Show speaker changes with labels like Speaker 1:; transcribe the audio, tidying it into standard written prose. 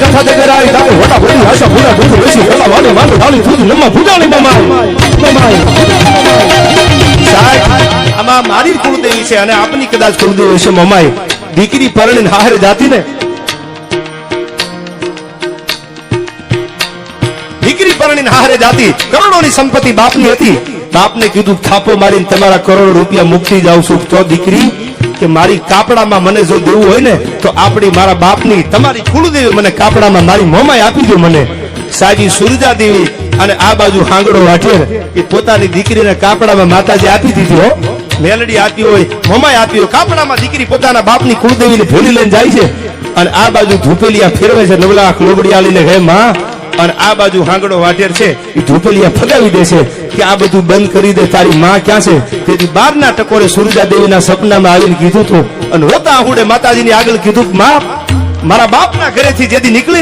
Speaker 1: કથા દે કરાઈ તારે હોટા ભરી આશા પૂરા દુખ બેસી પેલા વાલી વાલી ઢાલી થૂજ લમ્મા પૂજાણી બમાઈ સાહેબ આમાં મારી કુળદેવી છે અને આપની કદાચ કુળદેવી છે મમાઈ દીકરી પરણીને હારે જાતી ને દીકરી પરણીને હારે જાતી કરોડોની સંપત્તિ બાપની હતી બાપને કીધું થાપો મારીને તમારા કરોડો રૂપિયા મુક્તિ જાઉં છું તો દીકરી કે મારી કાપડામાં મને જો દેવું હોય ને તો આપણી મારા બાપની તમારી કુળદેવી મને કાપડામાં મારી મોમાઈ આપી દો મને સાજી સુરજા દેવી અને આ બાજુ હાંગડો વાઠેર એ પોતાની દીકરીને કાપડામાં માતાજી આપી દીધી હો મેલડી આપી હોય મોમાઈ આપી હોય કાપડામાં દીકરી પોતાના બાપની કુળદેવીને ભૂલી લઈને જાય છે અને આ બાજુ ધૂપેલિયા ફેરવે છે નવલાખ લોબડિયાળીને હે માં અને આ બાજુ હાંગડો વાટેર છે એ ધૂપેલિયા ફગાવી દે છે કે આ બધું બંધ કરી દે તારી માં ક્યાં છે તેથી 12ના ટકોરે સુરજા દેવીના સપનામાં આવીને કીધું હતું અને રોતા આહુડે માતાજીની આગળ કીધું માં મારા બાપના ઘરેથી જેથી નીકળી